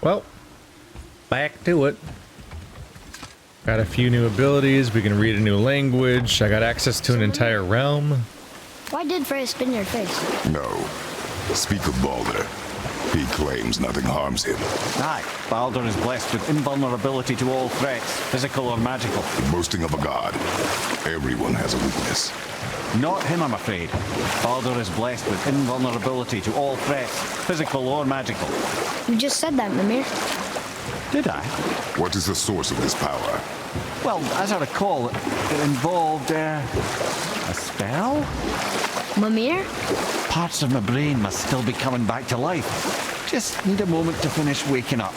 Well, back to it. Got a few new abilities. We can read a new language. I got access to an entire realm. Why did Freya spin your face? No. Speak of Ballard. He claims nothing harms him. Aye, Ballard is blessed with invulnerability to all threats, physical or magical. Boasting of a god. Everyone has a weakness. Not him, I'm afraid. Ballard is blessed with invulnerability to all threats, physical or magical. You just said that, Mimir. Did I? What is the source of this power? Well, as I recall, it involved, a spell? Mimir? Parts of my brain must still be coming back to life. Just need a moment to finish waking up.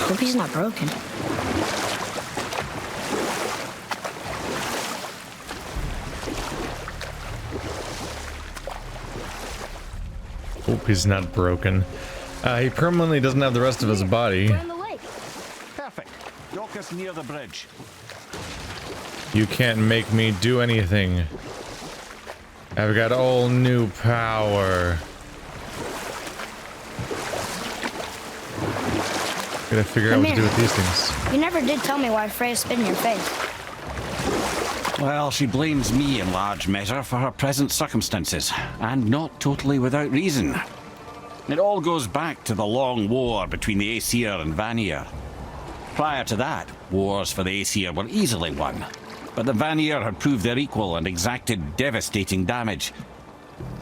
Hope he's not broken. Hope he's not broken. He permanently doesn't have the rest of his body. We're on the lake. Perfect. Dock us near the bridge. You can't make me do anything. I've got all new power. Gotta figure out what to do with these things. You never did tell me why Freya spit in your face. Well, she blames me in large measure for her present circumstances, and not totally without reason. It all goes back to the long war between the Aesir and Vanir. Prior to that, wars for the Aesir were easily won, but the Vanir had proved their equal and exacted devastating damage.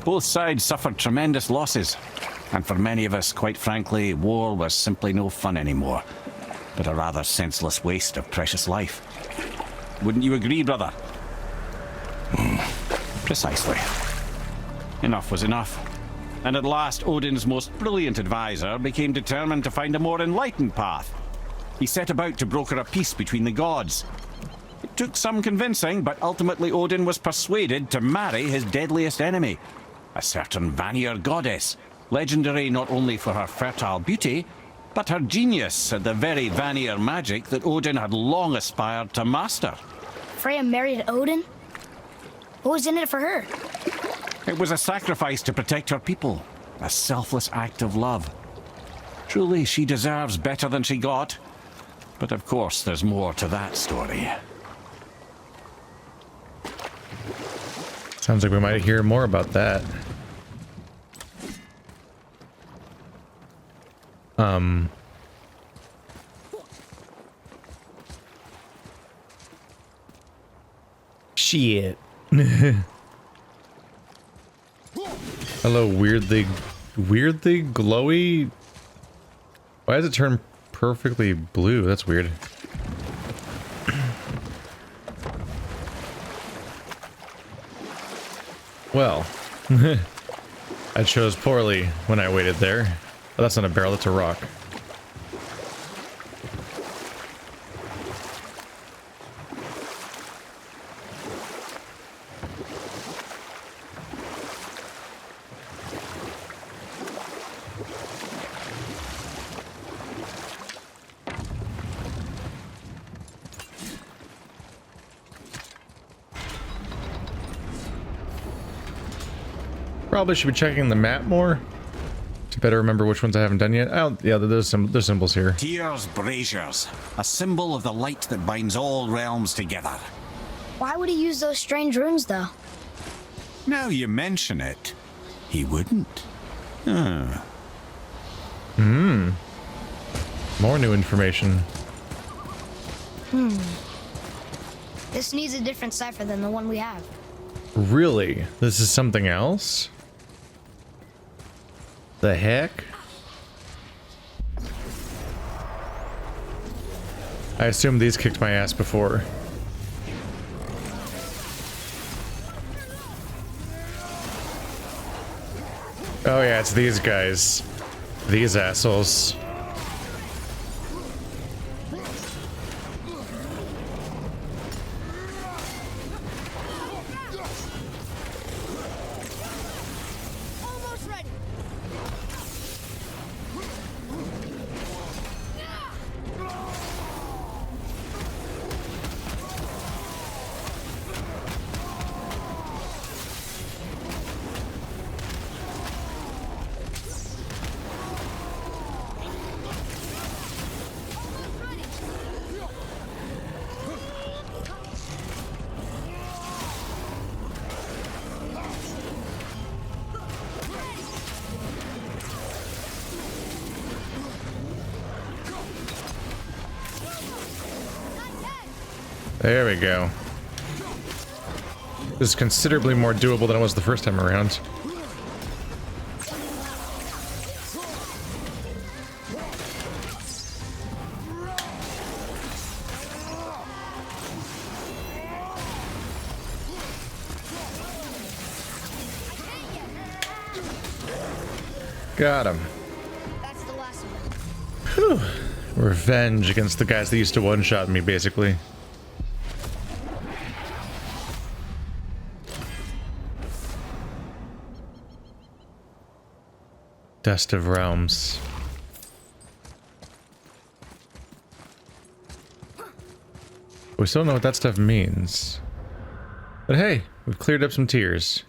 Both sides suffered tremendous losses, and for many of us, quite frankly, war was simply no fun anymore, but a rather senseless waste of precious life. Wouldn't you agree, brother? Precisely. Enough was enough. And at last, Odin's most brilliant advisor became determined to find a more enlightened path. He set about to broker a peace between the gods. It took some convincing, but ultimately Odin was persuaded to marry his deadliest enemy, a certain Vanir goddess, legendary not only for her fertile beauty, but her genius at the very Vanir magic that Odin had long aspired to master. Freya married Odin? What was in it for her? It was a sacrifice to protect her people, a selfless act of love. Truly, she deserves better than she got. But of course, there's more to that story. Sounds like we might hear more about that. Shit. Hello, weirdly glowy. Why does it turn perfectly blue? That's weird. Well, I chose poorly when I waited there. Oh, that's not a barrel, that's a rock. Probably should be checking the map more to better remember which ones I haven't done yet. Oh, yeah, there's symbols here. Tyr's braziers, a symbol of the light that binds all realms together. Why would he use those strange runes, though? Now you mention it, he wouldn't. More new information. This needs a different cipher than the one we have. Really? This is something else? The heck? I assume these kicked my ass before. Oh yeah, it's these guys. These assholes. There we go. This is considerably more doable than it was the first time around. Got him. That's the last one. Whew. Revenge against the guys that used to one-shot me, basically. Dust of Realms. We still don't know what that stuff means. But hey, we've cleared up some tears.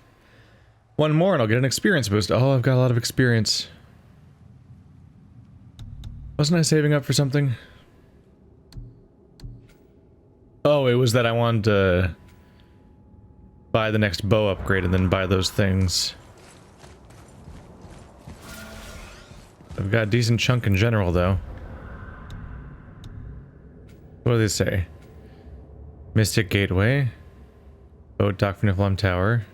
One more and I'll get an experience boost. Oh, I've got a lot of experience. Wasn't I saving up for something? Oh, it was that I wanted to buy the next bow upgrade and then buy those things. I've got a decent chunk in general, though. What do they say? Mystic Gateway. Boat dock from Niflheim Tower.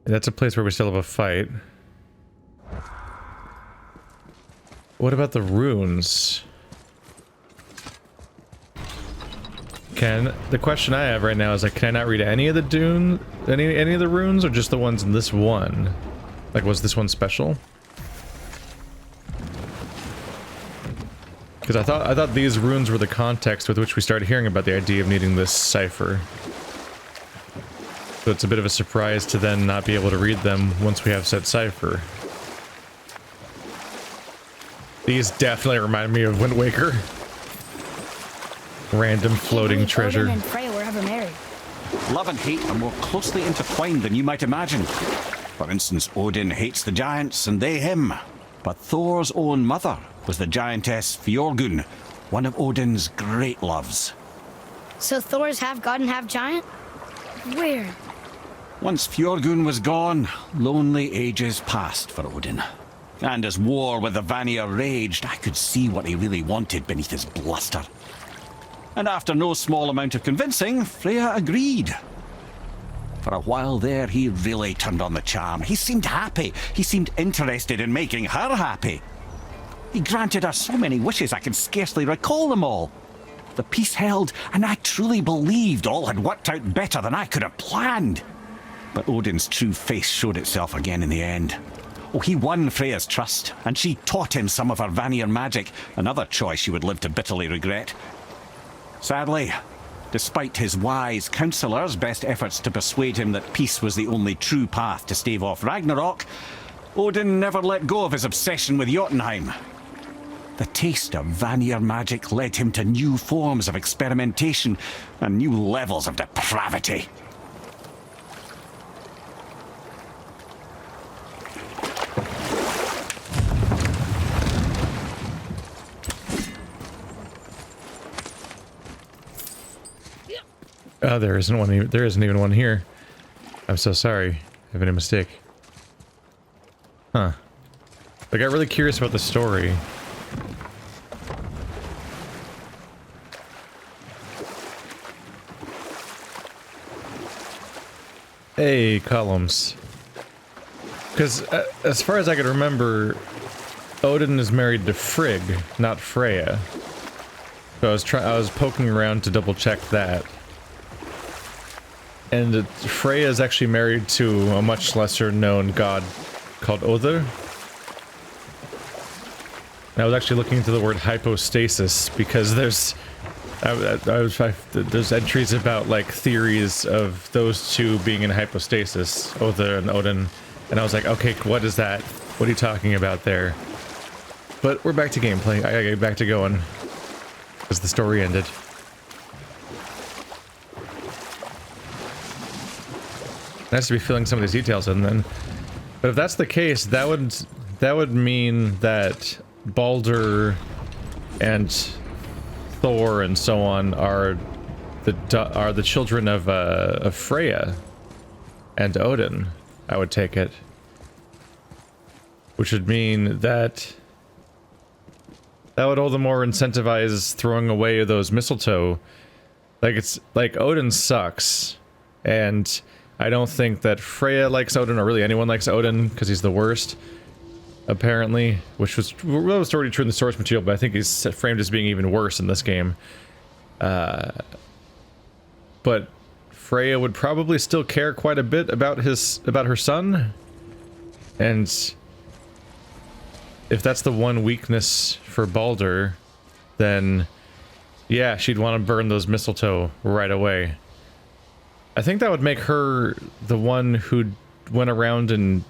That's a place where we still have a fight. What about the runes? The question I have right now is like, can I not read any of the any of the runes, or just the ones in this one? Like, was this one special? Because I thought these runes were the context with which we started hearing about the idea of needing this cipher. So it's a bit of a surprise to then not be able to read them once we have said cipher. These definitely remind me of Wind Waker. Random floating treasure. Odin and Freya were ever married. Love and hate are more closely intertwined than you might imagine. For instance, Odin hates the giants and they him. But Thor's own mother was the giantess Fjorgun, one of Odin's great loves. So Thor's half god and half giant? Weird. Once Fjorgun was gone, lonely ages passed for Odin. And as war with the Vanir raged, I could see what he really wanted beneath his bluster. And after no small amount of convincing, Freya agreed. For a while there, he really turned on the charm. He seemed happy. He seemed interested in making her happy. He granted her so many wishes I can scarcely recall them all. The peace held, and I truly believed all had worked out better than I could have planned. But Odin's true face showed itself again in the end. Oh, he won Freya's trust, and she taught him some of her Vanir magic, another choice she would live to bitterly regret. Sadly, despite his wise counselors' best efforts to persuade him that peace was the only true path to stave off Ragnarok, Odin never let go of his obsession with Jotunheim. The taste of Vanir magic led him to new forms of experimentation and new levels of depravity. Oh, there isn't one. There isn't even one here. I'm so sorry. I've made a mistake. Huh. I got really curious about the story. Hey, columns. Because as far as I could remember, Odin is married to Frigg, not Freya. So I was poking around to double check that. And Freya is actually married to a much lesser known god called Other. And I was actually looking into the word hypostasis because there's entries about like theories of those two being in hypostasis, Other and Odin. And I was like, okay, what is that? What are you talking about there? But we're back to gameplay. I gotta get back to going because the story ended. Nice to be filling some of these details in then. But if that's the case, that would mean that Baldur and Thor and so on are the children of Freya, and Odin, I would take it. Which would mean that would all the more incentivize throwing away those mistletoe. Like, it's like Odin sucks, and I don't think that Freya likes Odin, or really anyone likes Odin, because he's the worst, apparently, which was already true in the source material, but I think he's framed as being even worse in this game. But Freya would probably still care quite a bit about her son, and if that's the one weakness for Baldur, then yeah, she'd want to burn those mistletoe right away. I think that would make her the one who went around and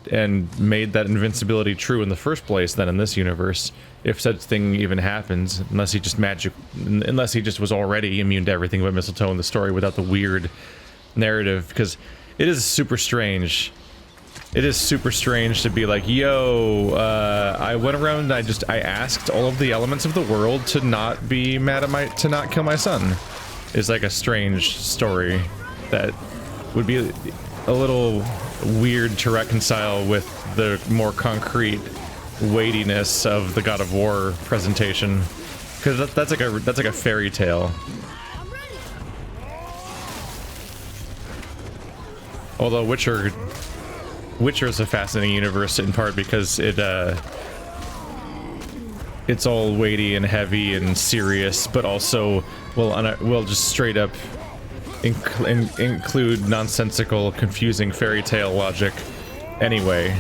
made that invincibility true in the first place then in this universe, if such thing even happens, unless he just was already immune to everything but mistletoe in the story without the weird narrative, because it is super strange. It is super strange to be like, yo, I went around and I asked all of the elements of the world to not be mad at to not kill my son. It's like a strange story that would be a little weird to reconcile with the more concrete weightiness of the God of War presentation, because that's like a fairy tale. Although Witcher is a fascinating universe in part because it's all weighty and heavy and serious, but also will just straight up include nonsensical, confusing fairy tale logic anyway.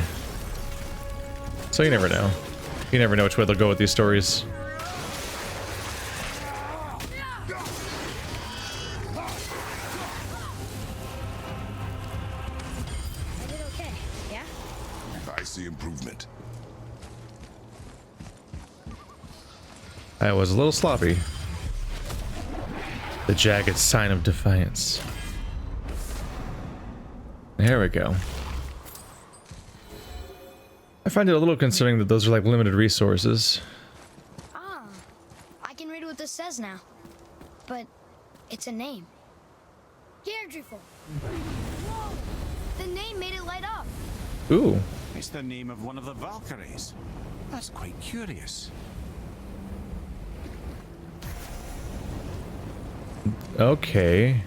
So you never know. You never know which way they'll go with these stories. Improvement. I was a little sloppy. The jagged sign of defiance. There we go. I find it a little concerning that those are like limited resources. Ah, I can read what this says now. But it's a name. Deirdreful. Whoa! The name made it light up. Ooh. It's the name of one of the Valkyries. That's quite curious. Okay.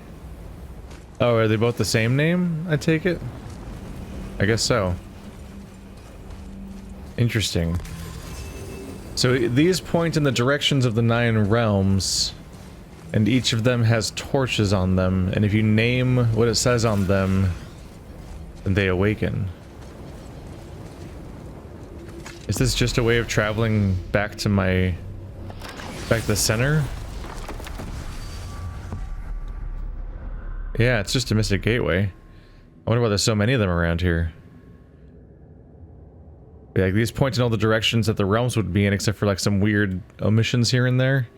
Oh, are they both the same name, I take it? I guess so. Interesting. So these point in the directions of the 9 realms, and each of them has torches on them, and if you name what it says on them, then they awaken. Is this just a way of traveling back to the center? Yeah, it's just a Mystic Gateway. I wonder why there's so many of them around here. Yeah, like, these point in all the directions that the realms would be in, except for like some weird omissions here and there.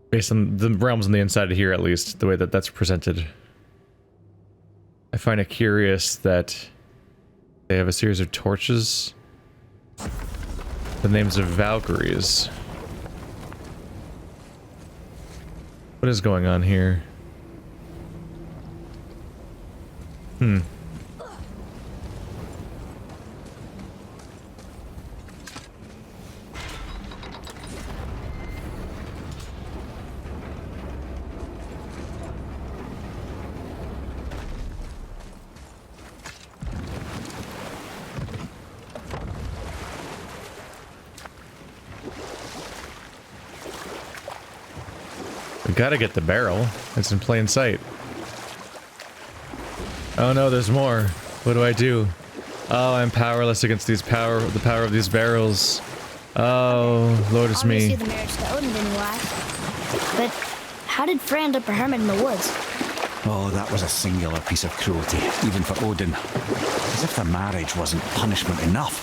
Based on the realms on the inside of here, at least, the way that that's presented. I find it curious that they have a series of torches. The names of Valkyries. What is going on here? We gotta get the barrel. It's in plain sight. Oh no, there's more. What do I do? Oh, I'm powerless against the power of these barrels. Oh, Lord is me. Obviously the marriage to Odin didn't last. But how did Freya end up a hermit in the woods? Oh, that was a singular piece of cruelty, even for Odin. As if the marriage wasn't punishment enough.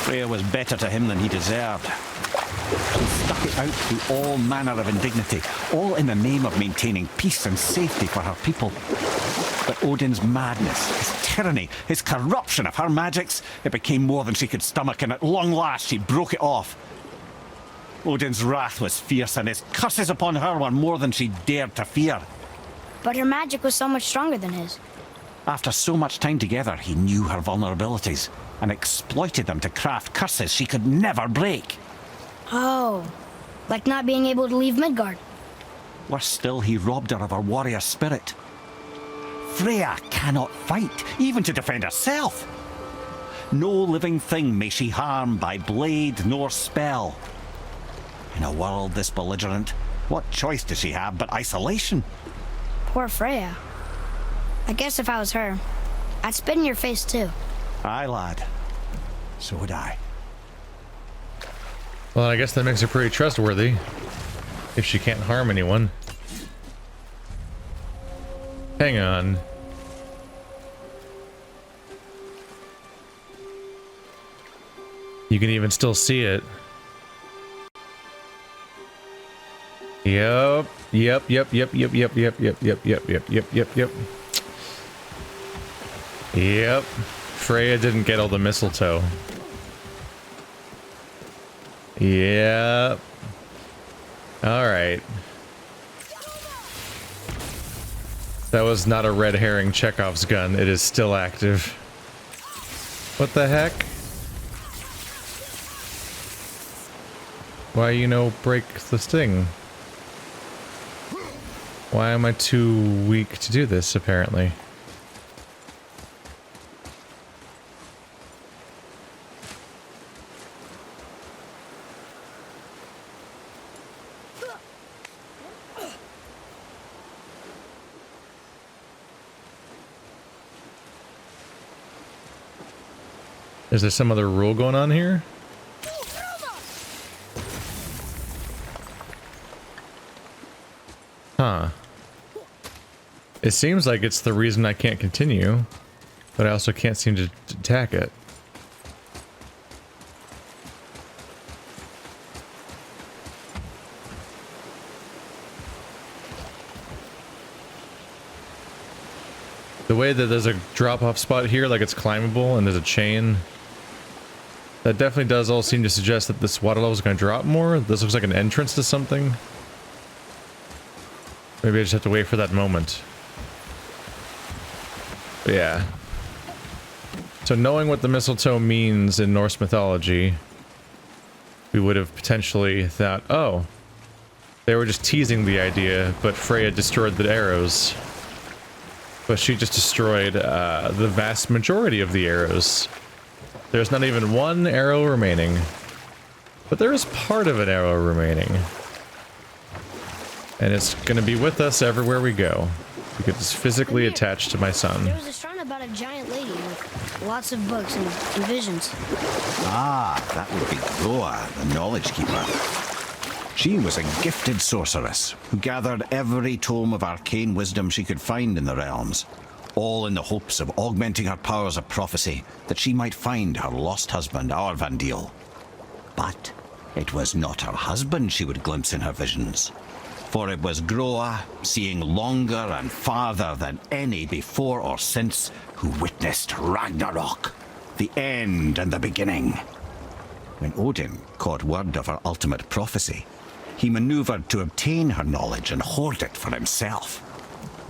Freya was better to him than he deserved. She stuck it out through all manner of indignity, all in the name of maintaining peace and safety for her people. But Odin's madness, his tyranny, his corruption of her magics, it became more than she could stomach, and at long last she broke it off. Odin's wrath was fierce, and his curses upon her were more than she dared to fear. but her magic was so much stronger than his. After so much time together, he knew her vulnerabilities and exploited them to craft curses she could never break. Oh, like not being able to leave Midgard. Worse still, he robbed her of her warrior spirit. Freya cannot fight, even to defend herself. No living thing may she harm by blade nor spell. In a world this belligerent, what choice does she have but isolation? Poor Freya. I guess if I was her, I'd spit in your face too. Aye, lad. So would I. Well, I guess that makes her pretty trustworthy. If she can't harm anyone. Hang on. You can even still see it. Yep. Yep. Freya didn't get all the mistletoe. Yep. Alright. That was not a red herring Chekhov's gun. It is still active. What the heck? Why, break the sting? Why am I too weak to do this, apparently? Is there some other rule going on here? Huh. It seems like it's the reason I can't continue, but I also can't seem to attack it. The way that there's a drop-off spot here, like it's climbable and there's a chain, that definitely does all seem to suggest that this water level is going to drop more. This looks like an entrance to something. Maybe I just have to wait for that moment. But yeah. So knowing what the mistletoe means in Norse mythology, we would have potentially thought, oh, they were just teasing the idea, but Freya destroyed the arrows. But she just destroyed the vast majority of the arrows. There's not even one arrow remaining. But there is part of an arrow remaining. And it's gonna be with us everywhere we go. Because it's physically attached to my son. There was a shrine about a giant lady with lots of books and visions. Ah, that would be Groa, the Knowledge Keeper. She was a gifted sorceress who gathered every tome of arcane wisdom she could find in the realms, all in the hopes of augmenting her powers of prophecy that she might find her lost husband, Arvandil. But it was not her husband she would glimpse in her visions, for it was Groa, seeing longer and farther than any before or since, who witnessed Ragnarok, the end and the beginning. When Odin caught word of her ultimate prophecy, he maneuvered to obtain her knowledge and hoard it for himself.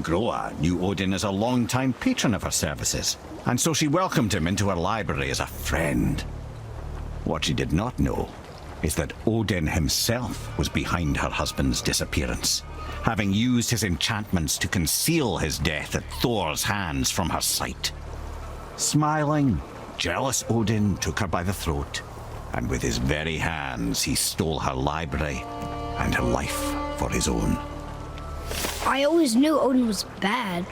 Groa knew Odin as a long-time patron of her services, and so she welcomed him into her library as a friend. What she did not know is that Odin himself was behind her husband's disappearance, having used his enchantments to conceal his death at Thor's hands from her sight. Smiling, jealous Odin took her by the throat, and with his very hands he stole her library and her life for his own. I always knew Odin was bad,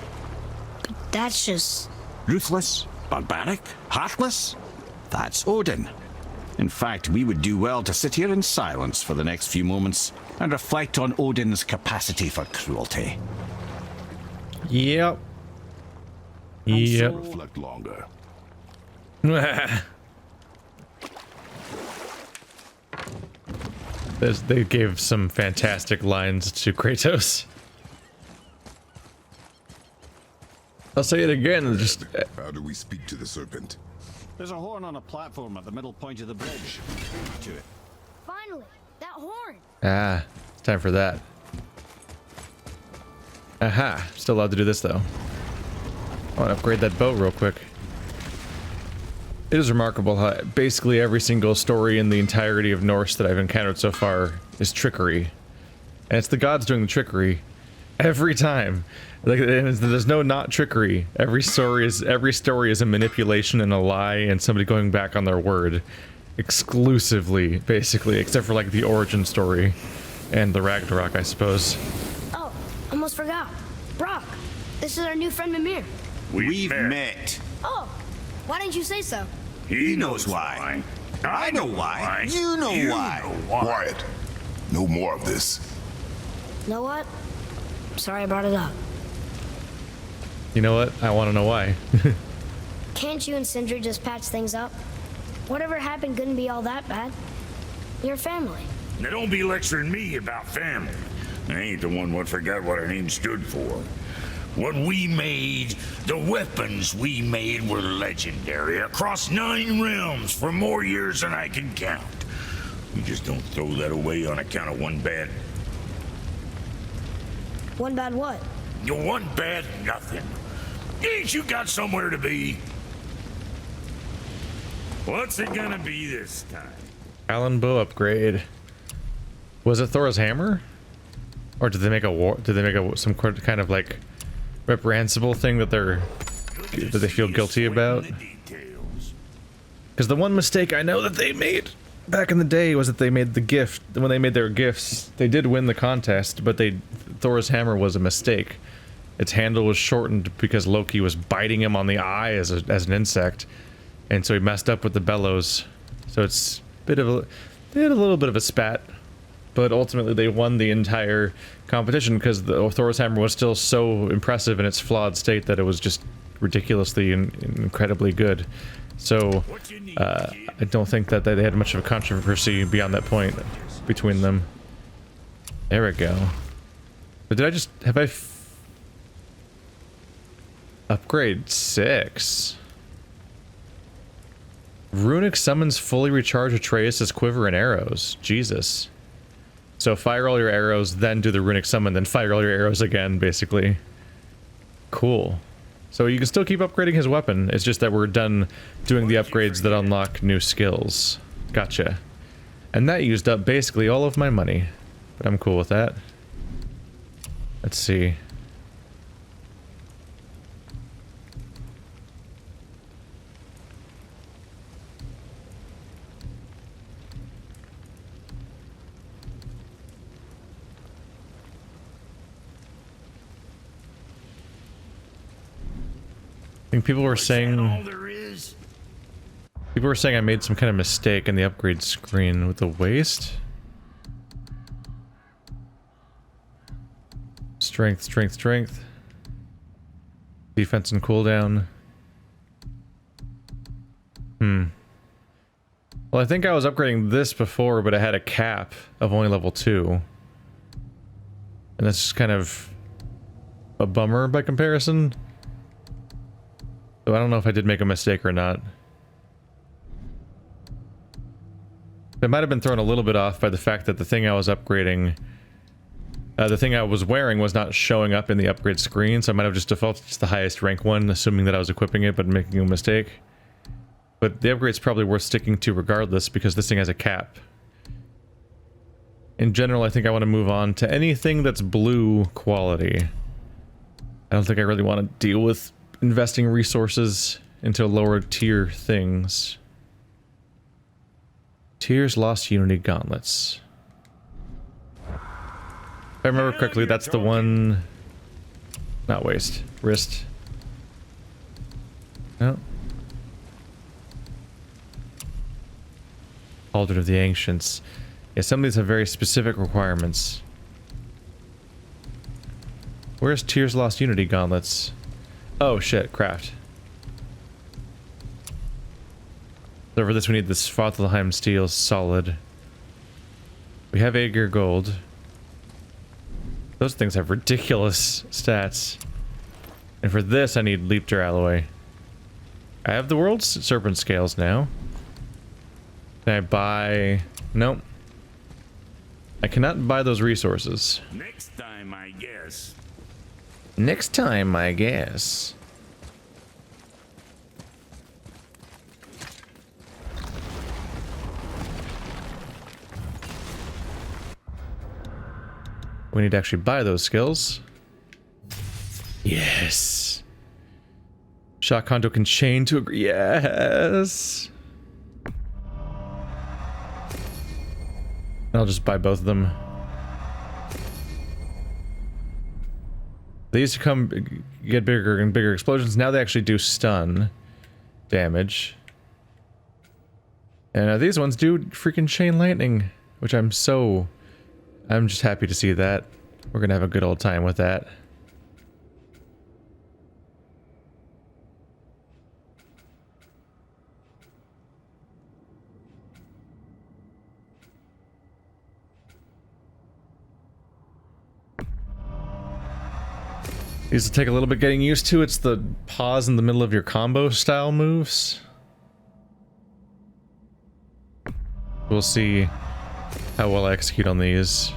but that's just... Ruthless, barbaric, heartless? That's Odin. In fact, we would do well to sit here in silence for the next few moments and reflect on Odin's capacity for cruelty. Yep. Yep. Reflect longer. They gave some fantastic lines to Kratos. I'll say it again, just... How do we speak to the Serpent? There's a horn on a platform at the middle point of the bridge. To it. Finally, that horn! Ah, it's time for that. Aha! Still allowed to do this though. I want to upgrade that bow real quick. It is remarkable how basically every single story in the entirety of Norse that I've encountered so far is trickery. And it's the gods doing the trickery every time. Like, there's no not trickery. Every story is a manipulation and a lie and somebody going back on their word. Exclusively, basically, except for like the origin story and the Ragnarok, I suppose. Oh, almost forgot. Brock, this is our new friend Mimir. We've met. Oh, why didn't you say so? He knows why. I know why. You know why. Quiet. No more of this. Know what? Sorry I brought it up. You know what? I want to know why. Can't you and Sindri just patch things up? Whatever happened couldn't be all that bad. You're family. Now don't be lecturing me about family. I ain't the one what forgot what our name stood for. What we made, the weapons we made were legendary across 9 realms for more years than I can count. You just don't throw that away on account of one bad... One bad what? You one bad nothing. Ain't you got somewhere to be? What's it gonna be this time? Allen bow upgrade. Was it Thor's hammer? Or did they make a war? Did they make some kind of like reprehensible thing that they feel guilty about? Because the one mistake I know that they made back in the day was that they made the gift. When they made their gifts, they did win the contest, but Thor's hammer was a mistake. Its handle was shortened because Loki was biting him on the eye as an insect, and so he messed up with the bellows. So it's they had a little bit of a spat, but ultimately they won the entire competition because the Thor's hammer was still so impressive in its flawed state that it was just ridiculously and incredibly good. So I don't think that they had much of a controversy beyond that point between them. There we go. But did I just upgrade 6? Runic summons fully recharge Atreus' quiver and arrows. Jesus. So fire all your arrows, then do the runic summon, then fire all your arrows again, basically. Cool. So you can still keep upgrading his weapon, it's just that we're done doing the upgrades that unlock new skills. Gotcha. And that used up basically all of my money, but I'm cool with that. Let's see. I think people were saying I made some kind of mistake in the upgrade screen with the waist. Strength, strength, strength. Defense and cooldown. Well, I think I was upgrading this before, but I had a cap of only level 2. And that's just kind of a bummer by comparison. So I don't know if I did make a mistake or not. I might have been thrown a little bit off by the fact that the thing I was upgrading, the thing I was wearing was not showing up in the upgrade screen, so I might have just defaulted to the highest rank one, assuming that I was equipping it but making a mistake. But the upgrade's probably worth sticking to regardless because this thing has a cap. In general, I think I want to move on to anything that's blue quality. I don't think I really want to deal with investing resources into lower tier things. Tears Lost Unity Gauntlets. If I remember correctly, that's the one... Not waist. Wrist. No. Cauldron of the Ancients. Yeah, some of these have very specific requirements. Where's Tears Lost Unity Gauntlets? Oh shit, craft. So for this we need this Svartalheim steel solid. We have Aegir gold. Those things have ridiculous stats. And for this I need Leapter alloy. I have the world's serpent scales now. Can I buy... Nope. I cannot buy those resources. Next time, I guess. Next time, I guess. We need to actually buy those skills. Yes. Shock Hondo can chain to agree. Yes. I'll just buy both of them. They used to come get bigger and bigger explosions. Now they actually do stun damage. And these ones do freaking chain lightning, which I'm just happy to see that. We're gonna have a good old time with that. These will take a little bit getting used to. It's the pause in the middle of your combo style moves. We'll see how well I execute on these.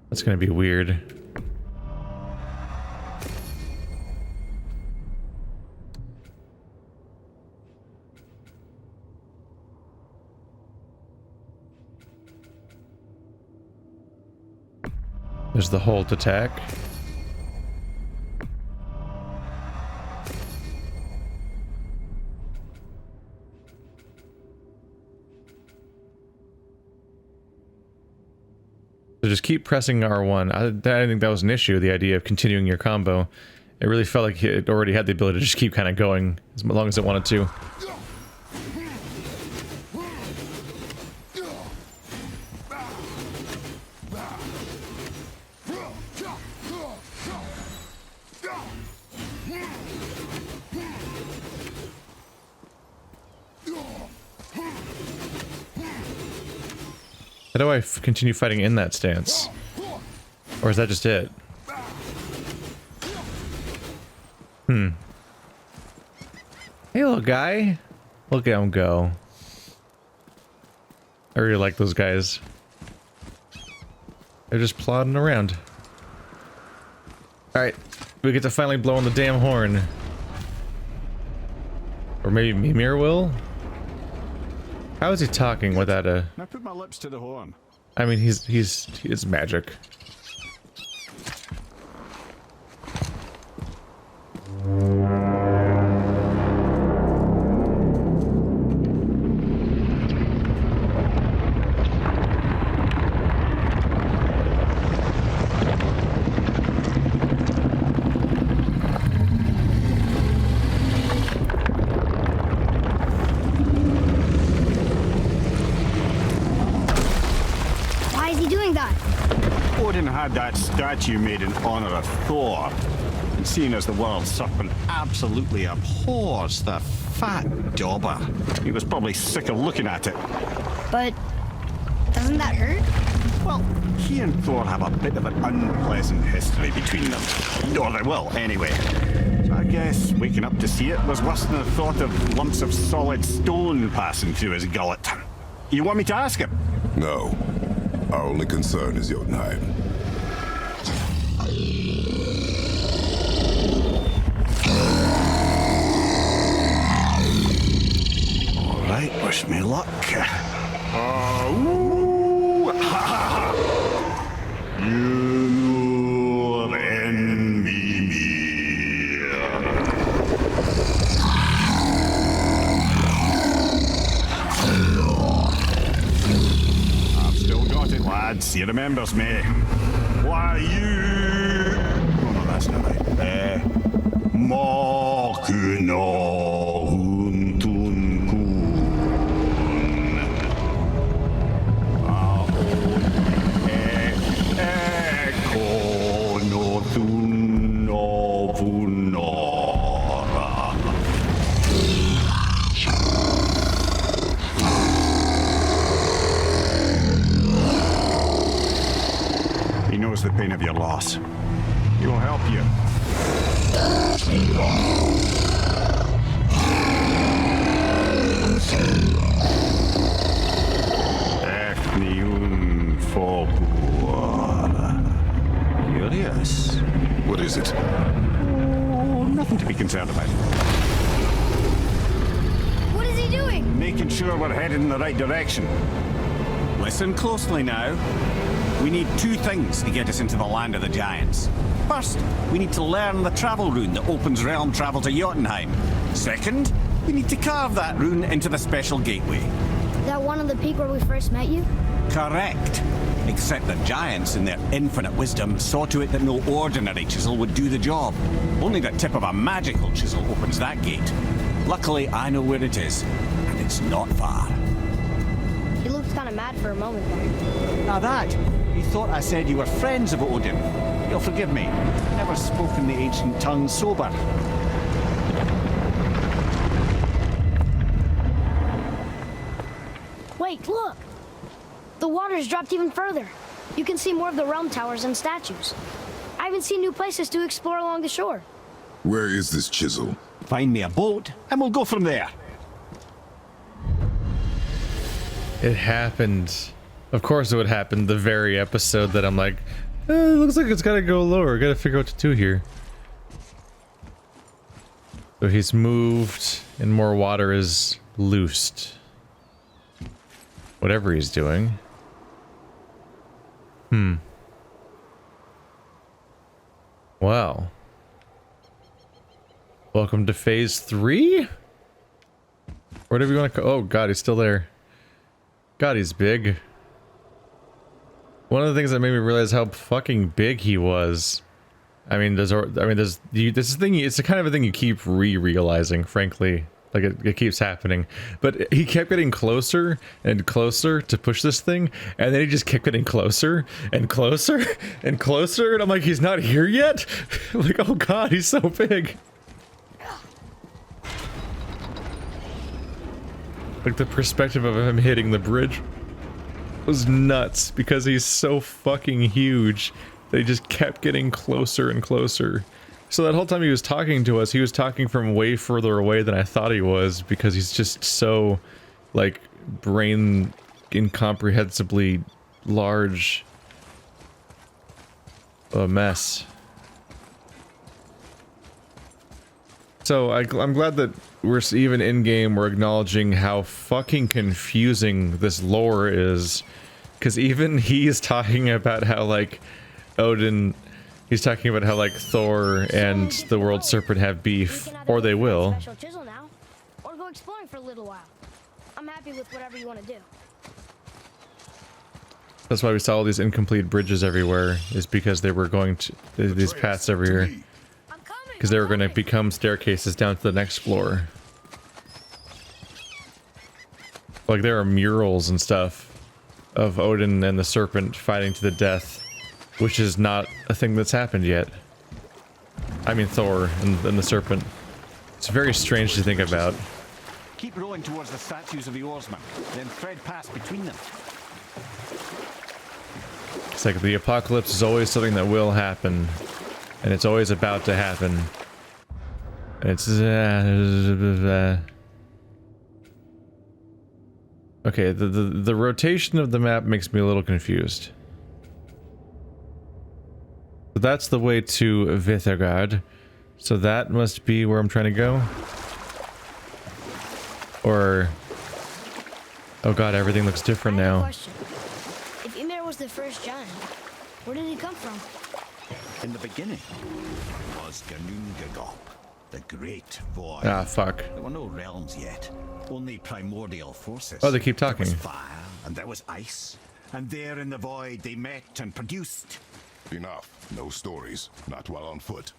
That's gonna be weird. There's the hold attack. So just keep pressing R1. I didn't think that was an issue, the idea of continuing your combo. It really felt like it already had the ability to just keep kind of going as long as it wanted to. How do I continue fighting in that stance? Or is that just it? Hey, little guy. Look at him go. I really like those guys. They're just plodding around. Alright, we get to finally blow on the damn horn. Or maybe Mimir will? How is he talking without a... I put my lips to the horn. I mean, he's magic. Had that statue made in honor of Thor. And seeing as the world serpent absolutely abhors the fat dauber, he was probably sick of looking at it. But doesn't that hurt? Well, he and Thor have a bit of an unpleasant history between them. Or they will, anyway. So I guess waking up to see it was worse than the thought of lumps of solid stone passing through his gullet. You want me to ask him? No. Our only concern is Jotunheim. Alright, wish me luck. You envy me. I've still got it, lads. He remembers me. Why, you... Oh, no, that's not right. Mokuno Huntun Kun. Eko no Thun no Vunora. He knows the pain of your loss. He will help you. Efniun Fogur. Atreus. What is it? Oh, nothing to be concerned about. What is he doing? Making sure we're headed in the right direction. Listen closely now. We need two things to get us into the land of the giants. First, we need to learn the travel rune that opens realm travel to Jotunheim. Second, we need to carve that rune into the special gateway. That one on the peak where we first met you? Correct. Except the giants, in their infinite wisdom, saw to it that no ordinary chisel would do the job. Only the tip of a magical chisel opens that gate. Luckily, I know where it is, and it's not far. He looked kind of mad for a moment there. Now that, you thought I said you were friends of Odin. You'll forgive me. Never spoken the ancient tongue sober. Wait, look! The water's dropped even further. You can see more of the realm towers and statues. I haven't seen new places to explore along the shore. Where is this chisel? Find me a boat, and we'll go from there. It happened. Of course it would happen the very episode that I'm like, it looks like it's gotta go lower. Gotta figure out what to do here. So he's moved and more water is loosed. Whatever he's doing. Wow. Welcome to phase 3? Whatever you want to call. Oh god, he's still there. God, he's big. One of the things that made me realize how fucking big he was. I mean, this is the thing. It's the kind of a thing you keep realizing, frankly. Like it keeps happening. But he kept getting closer and closer to push this thing, and then he just kept getting closer and closer and closer, and I'm like, he's not here yet? Like, oh god, he's so big. Like the perspective of him hitting the bridge was nuts because he's so fucking huge. They just kept getting closer and closer. So that whole time he was talking to us, he was talking from way further away than I thought he was because he's just so, like, brain incomprehensibly large. A mess. So I'm glad that we're even in game, we're acknowledging how fucking confusing this lore is. Because even he's talking about how, like, Odin, he's talking about how, like, Thor and the world serpent have beef, or they will. Special chisel now, or go exploring for a little while. I'm happy with whatever you want to do. That's why we saw all these incomplete bridges everywhere, is because they were going to these paths over here. Because they were going to become staircases down to the next floor. Like, there are murals and stuff of Odin and the serpent fighting to the death, which is not a thing that's happened yet. I mean Thor and the serpent. It's very strange to think about. Keep rowing towards the statues of the oarsmen, then thread past between them. It's like the apocalypse is always something that will happen, and it's always about to happen. And it's okay, the rotation of the map makes me a little confused. So that's the way to Vithagard. So that must be where I'm trying to go. Or oh god, everything looks different I have a now. question. If Ymir was the first giant, where did he come from? In the beginning was Ganungagop, the great void. Ah, fuck. There were no realms yet, only primordial forces. Oh, they keep talking. There was fire, and there was ice, and there in the void they met and produced. Enough. No stories. Not while on foot.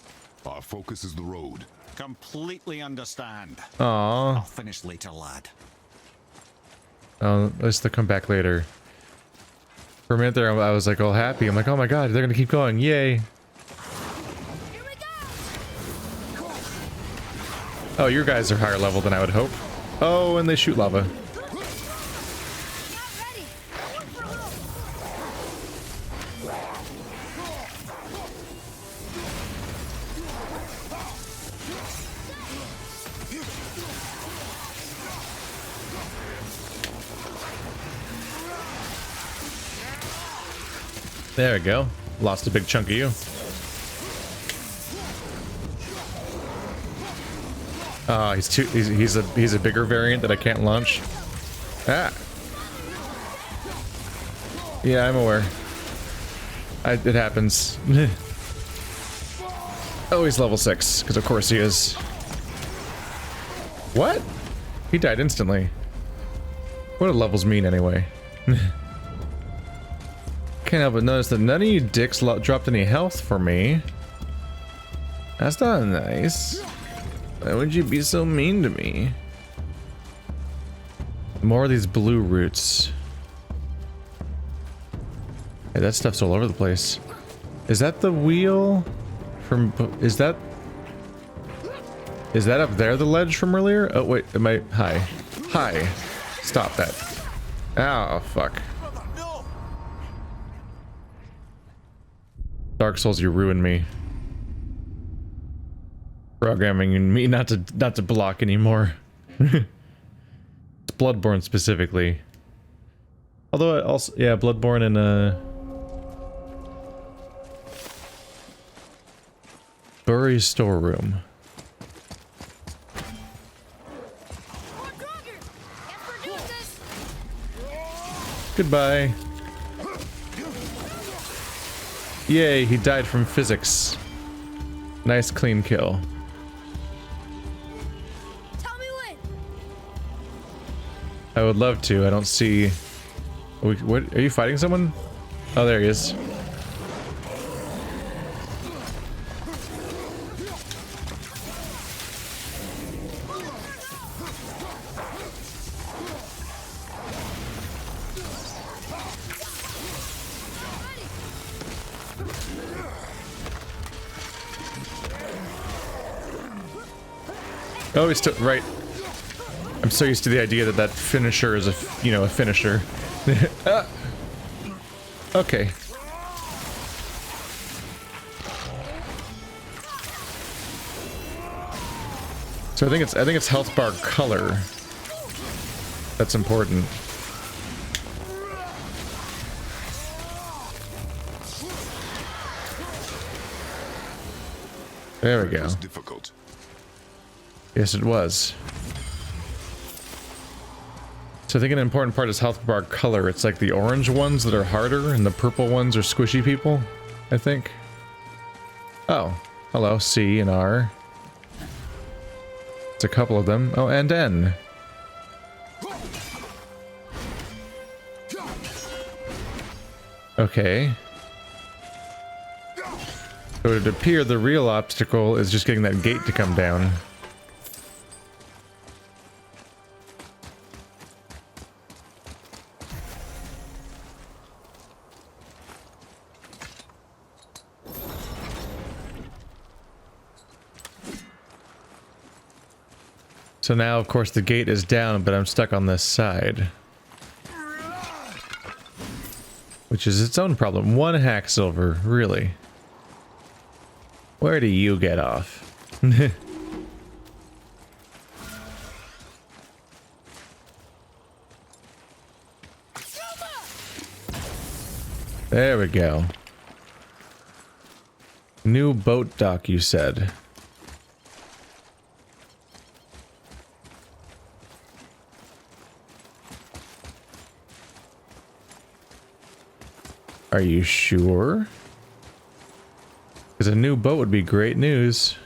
Our focus is the road. Completely understand. Aww. I'll finish later, lad. Oh, let's come back later. For a minute there, I was like all happy. I'm like, oh my god, they're gonna keep going. Yay. Here we go! Oh, your guys are higher level than I would hope. Oh, and they shoot lava. Not ready! Look for room! There we go. Lost a big chunk of you. He's a bigger variant that I can't launch. Ah. Yeah, I'm aware. It happens. Oh, he's level 6, because of course he is. What? He died instantly. What do levels mean anyway? Can't help but notice that none of you dicks dropped any health for me. That's not nice. Why would you be so mean to me? More of these blue roots. Hey, that stuff's all over the place. Is that the wheel from... Is that up there, the ledge from earlier? Oh, wait, am I... Hi. Hi. Stop that. Oh, fuck. Dark Souls, you ruined me. Programming me not to block anymore. It's Bloodborne specifically. Although it also, yeah, Bloodborne and Burry's storeroom. Goodbye. Yay, he died from physics. Nice clean kill. Tell me when. I would love to. I don't see... What? Are you fighting someone? Oh, there he is. Oh, he's still right. I'm so used to the idea that that finisher is a finisher. Okay. So I think it's health bar color that's important. There we go. Difficult. Yes, it was. So I think an important part is health bar color. It's like the orange ones that are harder and the purple ones are squishy people, I think. Oh, hello, C and R. It's a couple of them. Oh, and N. Okay. So it would appear the real obstacle is just getting that gate to come down. So now, of course, the gate is down, but I'm stuck on this side. Which is its own problem. One hack silver, really. Where do you get off? There we go. New boat dock, you said. Are you sure? Because a new boat would be great news.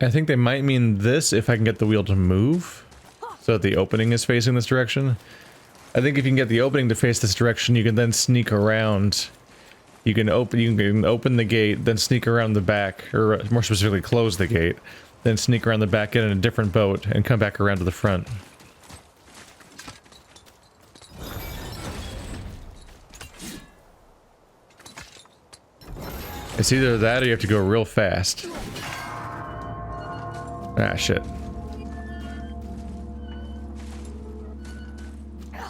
I think they might mean this if I can get the wheel to move, so that the opening is facing this direction. I think if you can get the opening to face this direction, you can then sneak around. You can open the gate, then sneak around the back, or more specifically close the gate, then sneak around the back, get in a different boat, and come back around to the front. It's either that or you have to go real fast. Ah, shit.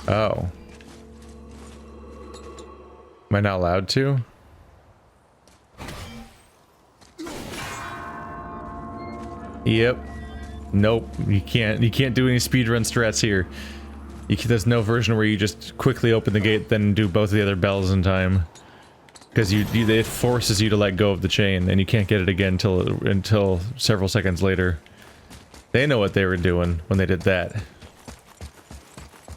Oh. Am I not allowed to? Yep. Nope, you can't do any speedrun strats here. There's no version where you just quickly open the gate, then do both of the other bells in time. Because it forces you to let go of the chain, and you can't get it again until several seconds later. They know what they were doing when they did that.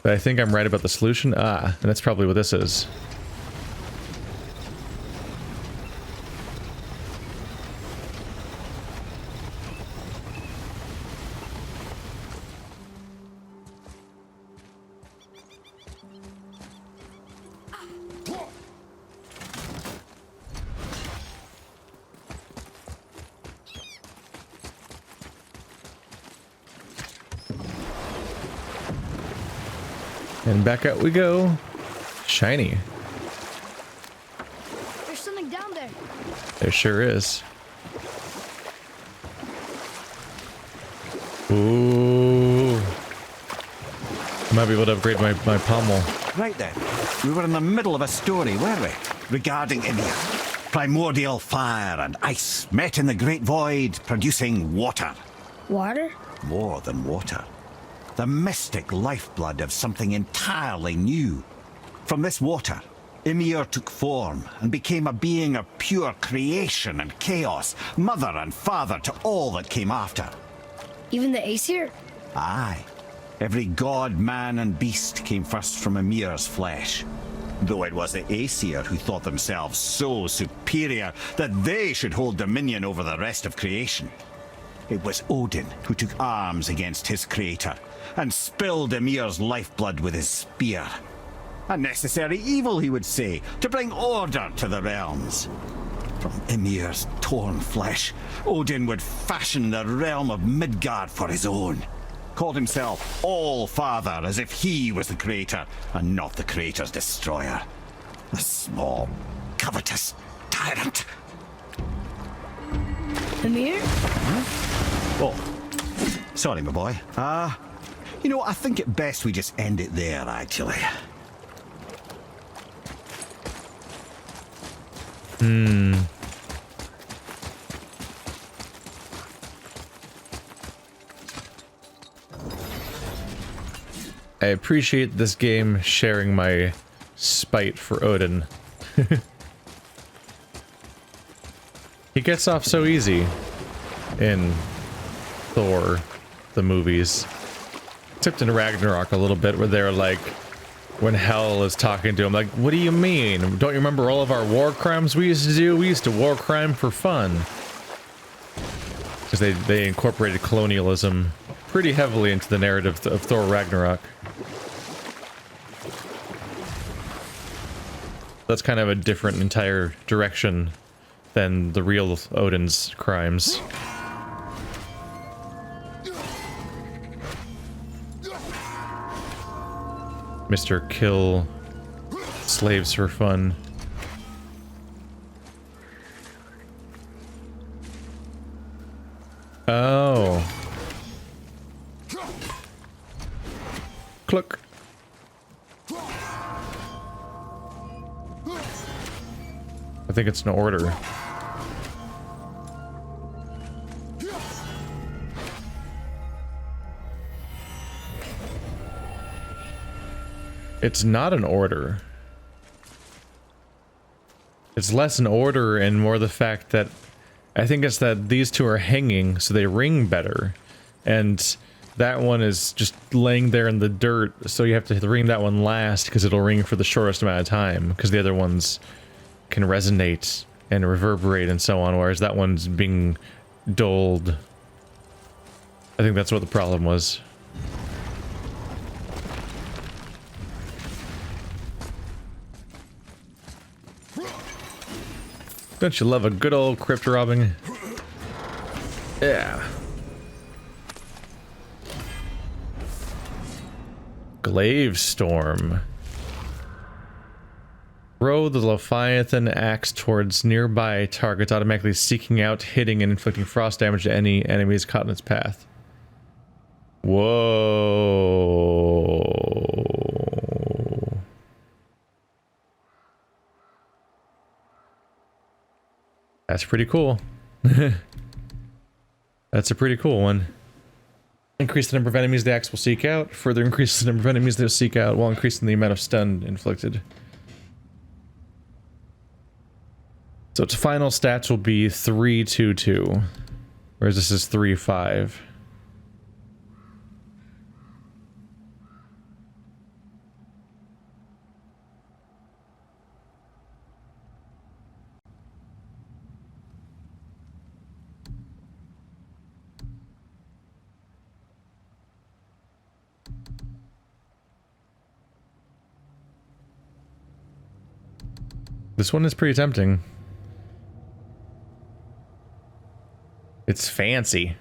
But I think I'm right about the solution. Ah, and that's probably what this is. And back out we go. Shiny. There's something down there. There sure is. Ooh. I might be able to upgrade my pommel. Right then. We were in the middle of a story, weren't we? Regarding India. Primordial fire and ice met in the great void, producing water. Water? More than water. The mystic lifeblood of something entirely new. From this water, Ymir took form and became a being of pure creation and chaos, mother and father to all that came after. Even the Aesir? Aye. Every god, man and beast came first from Ymir's flesh. Though it was the Aesir who thought themselves so superior that they should hold dominion over the rest of creation. It was Odin who took arms against his creator and spilled Ymir's lifeblood with his spear. A necessary evil, he would say, to bring order to the realms. From Ymir's torn flesh, Odin would fashion the realm of Midgard for his own. Called himself All-Father as if he was the creator and not the creator's destroyer. A small, covetous tyrant. Ymir? Oh, sorry, my boy. You know, I think it best we just end it there, actually. I appreciate this game sharing my spite for Odin. He gets off so easy in Thor, the movies. Except in Ragnarok a little bit, where they're like, when Hel is talking to him, like, what do you mean? Don't you remember all of our war crimes we used to do? We used to war crime for fun. Because they incorporated colonialism pretty heavily into the narrative of Thor Ragnarok. That's kind of a different entire direction than the real Odin's crimes. Mr. Kill slaves for fun. Oh. Cluck. I think it's an order. It's not an order. It's less an order and more the fact that I think it's that these two are hanging so they ring better. And that one is just laying there in the dirt, so you have to ring that one last because it'll ring for the shortest amount of time because the other ones can resonate and reverberate and so on, whereas that one's being doled. I think that's what the problem was. Don't you love a good old crypt robbing? Yeah. Glaive Storm. Throw the Leviathan axe towards nearby targets, automatically seeking out, hitting, and inflicting frost damage to any enemies caught in its path. Whoa. That's pretty cool. That's a pretty cool one. Increase the number of enemies the axe will seek out. Further increases the number of enemies they'll seek out while increasing the amount of stun inflicted. So its final stats will be 3-2-2, whereas this is 3-5. This one is pretty tempting. It's fancy.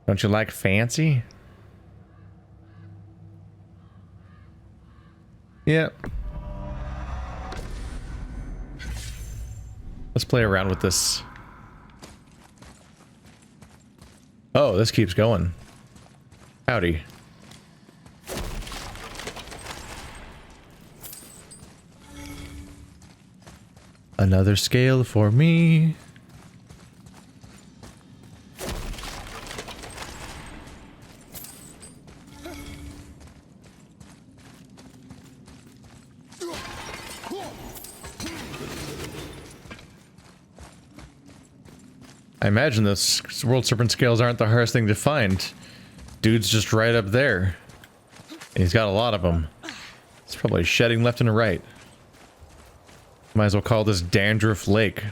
Don't you like fancy? Yeah. Let's play around with this. Oh, this keeps going. Howdy. Another scale for me. I imagine those World Serpent scales aren't the hardest thing to find. Dude's just right up there. And he's got a lot of them. It's probably shedding left and right. Might as well call this Dandruff Lake.